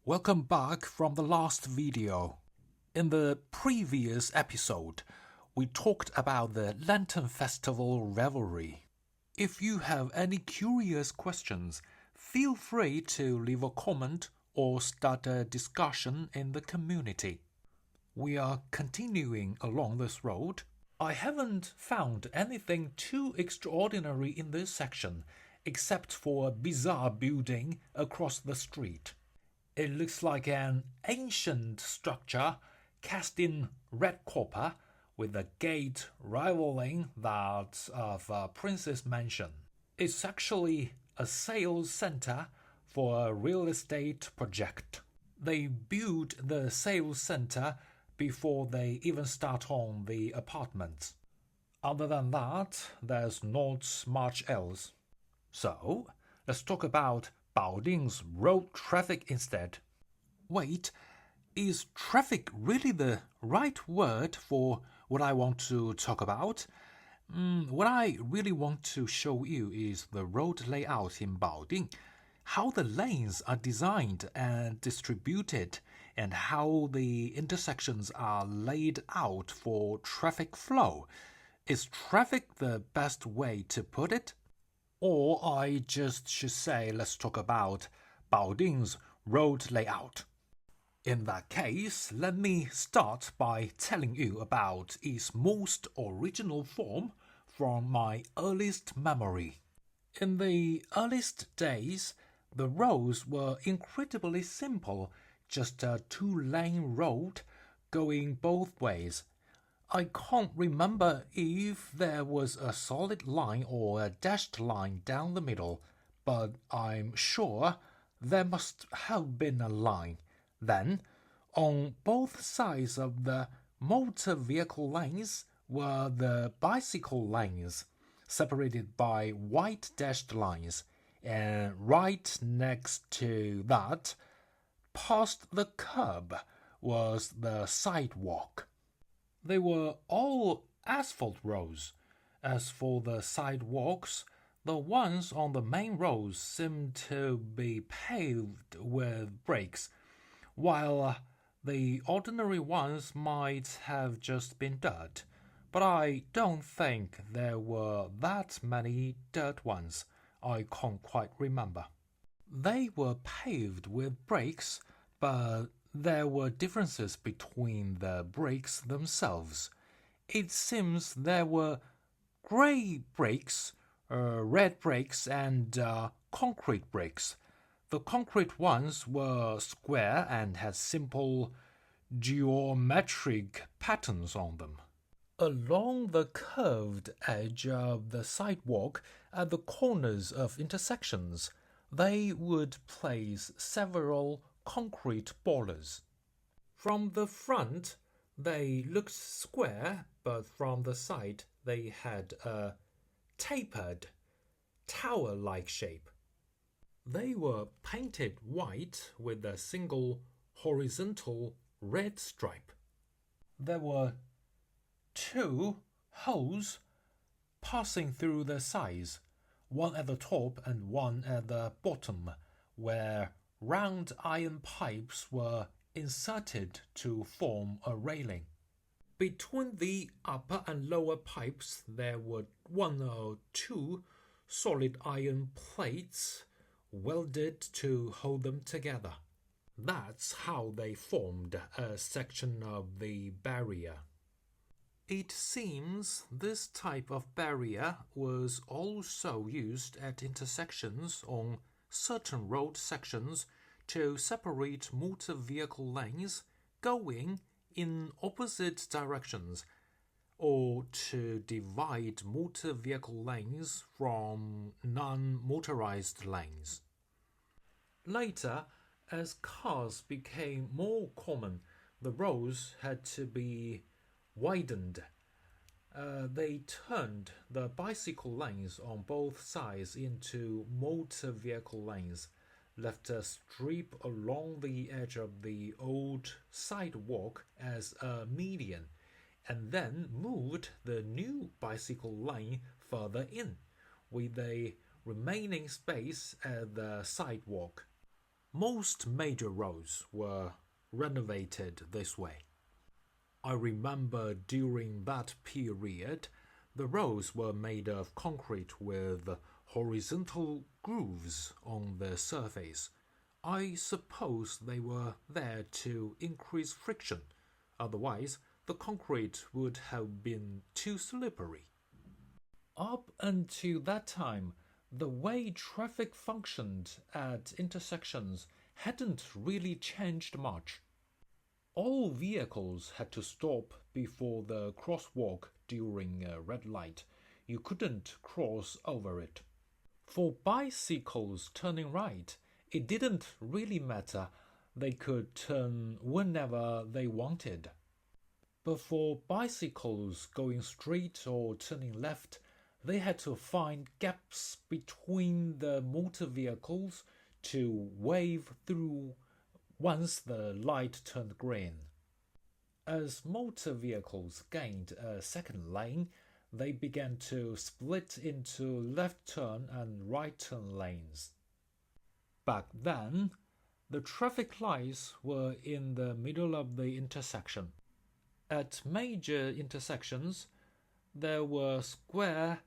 Welcome back from the last video. In the previous episode, we talked about the Lantern Festival revelry. If you have any curious questions, feel free to leave a comment or start a discussion in the community. We are continuing along this road. I haven't found anything too extraordinary in this section, except for a bizarre building across the street. It looks like an ancient structure cast in red copper with a gate rivaling that of a Prince's Mansion. It's actually a sales center for a real estate project. They build the sales center before they even start on the apartments. Other than that, there's not much else. So, let's talk about Baoding's road traffic instead. Wait, is traffic really the right word for what I want to talk about? What I really want to show you is the road layout in Baoding, how the lanes are designed and distributed, and how the intersections are laid out for traffic flow. Is traffic the best way to put it? Or I just should say let's talk about Baoding's road layout. In that case, let me start by telling you about its most original form from my earliest memory. In the earliest days, the roads were incredibly simple, just a two-lane road going both ways. I can't remember if there was a solid line or a dashed line down the middle, but I'm sure there must have been a line. Then, on both sides of the motor vehicle lanes were the bicycle lanes, separated by white dashed lines, and right next to that, past the curb, was the sidewalk. They were all asphalt roads. As for the sidewalks, the ones on the main roads seemed to be paved with bricks, while the ordinary ones might have just been dirt. But I don't think there were that many dirt ones. I can't quite remember. They were paved with bricks, but there were differences between the bricks themselves. It seems there were grey bricks, red bricks, and concrete bricks. The concrete ones were square and had simple geometric patterns on them. Along the curved edge of the sidewalk at the corners of intersections, they would place several concrete borders. From the front, they looked square, but from the side, they had a tapered, tower-like shape. They were painted white with a single horizontal red stripe. There were two holes passing through the sides, one at the top and one at the bottom, where round iron pipes were inserted to form a railing. Between the upper and lower pipes, there were one or two solid iron plates welded to hold them together. That's how they formed a section of the barrier. It seems this type of barrier was also used at intersections on certain road sections to separate motor vehicle lanes going in opposite directions, or to divide motor vehicle lanes from non-motorized lanes. Later, as cars became more common, the roads had to be widened. They turned the bicycle lanes on both sides into motor vehicle lanes, left a strip along the edge of the old sidewalk as a median, and then moved the new bicycle lane further in, with a remaining space at the sidewalk. Most major roads were renovated this way. I remember during that period, the roads were made of concrete with horizontal grooves on the surface. I suppose they were there to increase friction, otherwise the concrete would have been too slippery. Up until that time, the way traffic functioned at intersections hadn't really changed much. All vehicles had to stop before the crosswalk during a red light. You couldn't cross over it. For bicycles turning right, it didn't really matter. They could turn whenever they wanted. But for bicycles going straight or turning left, they had to find gaps between the motor vehicles to wave through once the light turned green. As motor vehicles gained a second lane, they began to split into left turn and right turn lanes. Back then, the traffic lights were in the middle of the intersection. At major intersections, there were square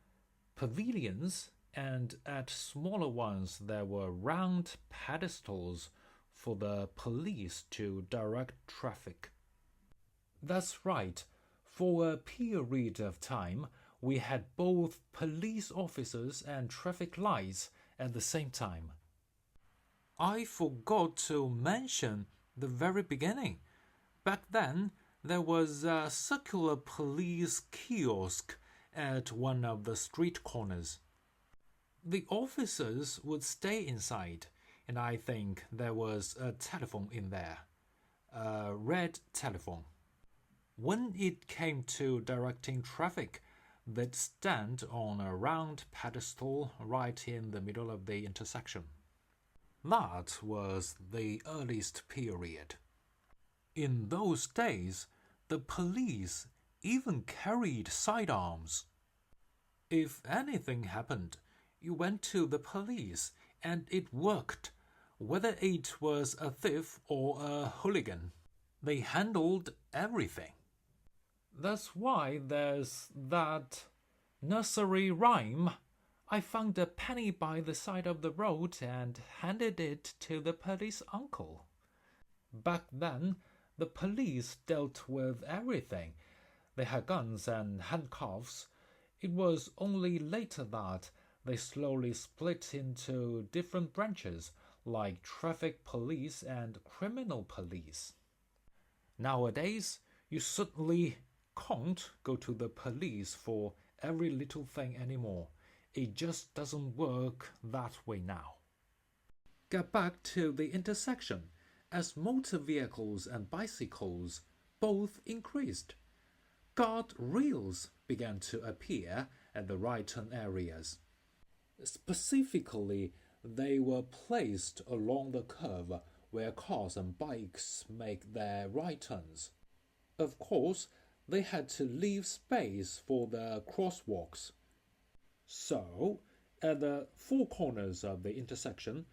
pavilions, and at smaller ones there were round pedestals for the police to direct traffic. That's right. For a period of time, we had both police officers and traffic lights at the same time. I forgot to mention the very beginning. Back then, there was a circular police kiosk at one of the street corners. The officers would stay inside, and I think there was a telephone in there, a red telephone. When it came to directing traffic, they'd stand on a round pedestal right in the middle of the intersection. That was the earliest period. In those days, the police even carried sidearms. If anything happened, you went to the police and it worked, whether it was a thief or a hooligan. They handled everything. That's why there's that nursery rhyme. I found a penny by the side of the road and handed it to the police uncle. Back then, the police dealt with everything. They had guns and handcuffs. It was only later that they slowly split into different branches, like traffic police and criminal police. Nowadays, you certainly can't go to the police for every little thing anymore. It just doesn't work that way now. Get back to the intersection. As motor vehicles and bicycles both increased, guard rails began to appear at the right turn areas. Specifically, they were placed along the curve where cars and bikes make their right turns. Of course, they had to leave space for the crosswalks. So, at the four corners of the intersection,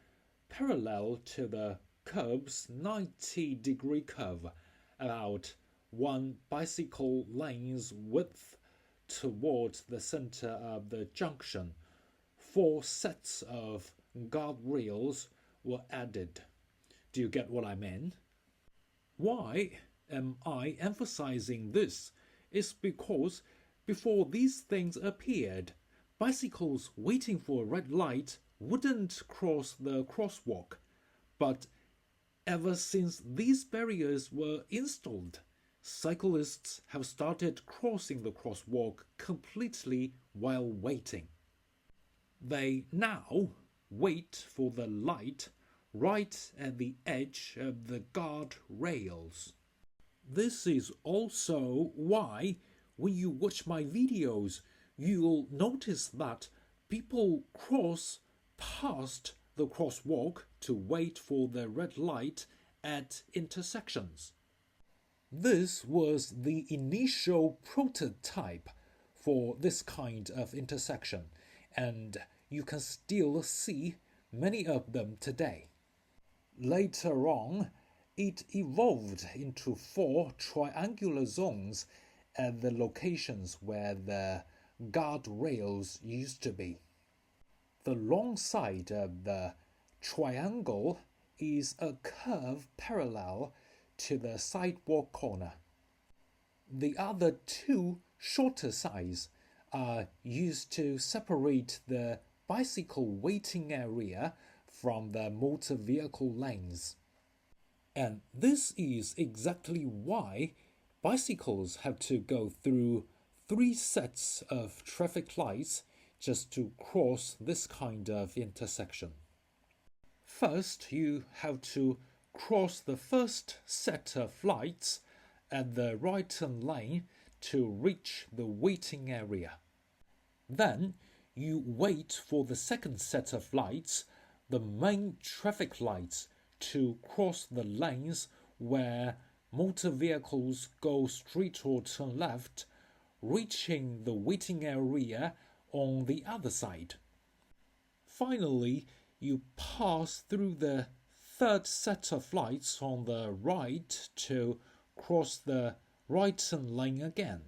parallel to the curb's 90-degree curve, about one bicycle lane's width towards the center of the junction, 4 sets of guardrails were added. Do you get what I mean? Why am I emphasizing this? It's because before these things appeared, bicycles waiting for a red light wouldn't cross the crosswalk. But ever since these barriers were installed, cyclists have started crossing the crosswalk completely while waiting. They now wait for the light right at the edge of the guard rails. This is also why, when you watch my videos, you'll notice that people cross past the crosswalk to wait for the red light at intersections. This was the initial prototype for this kind of intersection, and you can still see many of them today. Later on, it evolved into 4 triangular zones at the locations where the guardrails used to be. The long side of the triangle is a curve parallel to the sidewalk corner. The other 2 shorter sides are used to separate the bicycle waiting area from the motor vehicle lanes. And this is exactly why bicycles have to go through 3 sets of traffic lights just to cross this kind of intersection. First, you have to cross the first set of lights at the right-hand lane to reach the waiting area. Then, you wait for the second set of lights, the main traffic lights, to cross the lanes where motor vehicles go straight or turn left, reaching the waiting area on the other side. Finally, you pass through the third set of lights on the right to cross the right-hand lane again.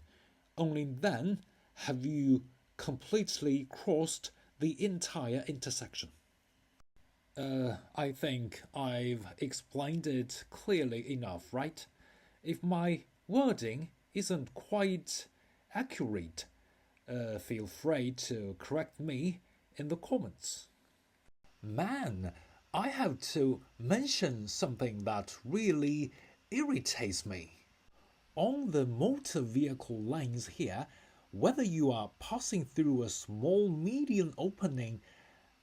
Only then have you completely crossed the entire intersection. I think I've explained it clearly enough, right? If my wording isn't quite accurate, feel free to correct me in the comments. Man, I have to mention something that really irritates me. On the motor vehicle lanes here, whether you are passing through a small median opening,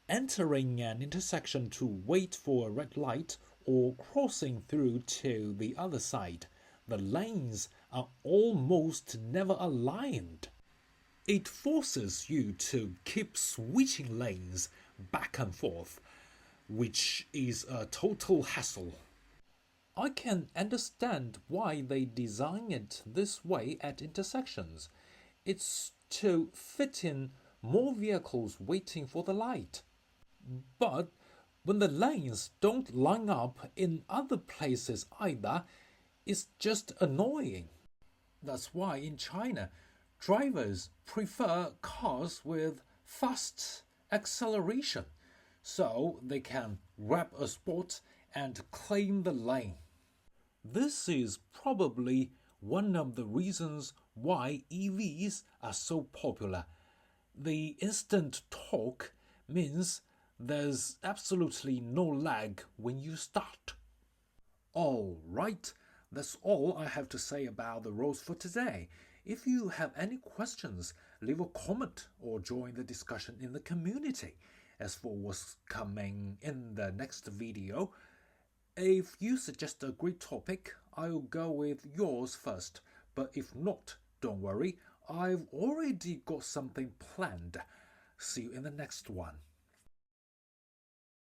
entering an intersection to wait for a red light, or crossing through to the other side, the lanes are almost never aligned. It forces you to keep switching lanes back and forth, which is a total hassle. I can understand why they design it this way at intersections. It's to fit in more vehicles waiting for the light. But when the lanes don't line up in other places either, it's just annoying. That's why in China, drivers prefer cars with fast acceleration, so they can grab a spot and claim the lane. This is probably one of the reasons why EVs are so popular. The instant torque means there's absolutely no lag when you start. Alright, that's all I have to say about the roads for today. If you have any questions, leave a comment or join the discussion in the community. As for what's coming in the next video, if you suggest a great topic, I'll go with yours first. But if not, don't worry, I've already got something planned. See you in the next one.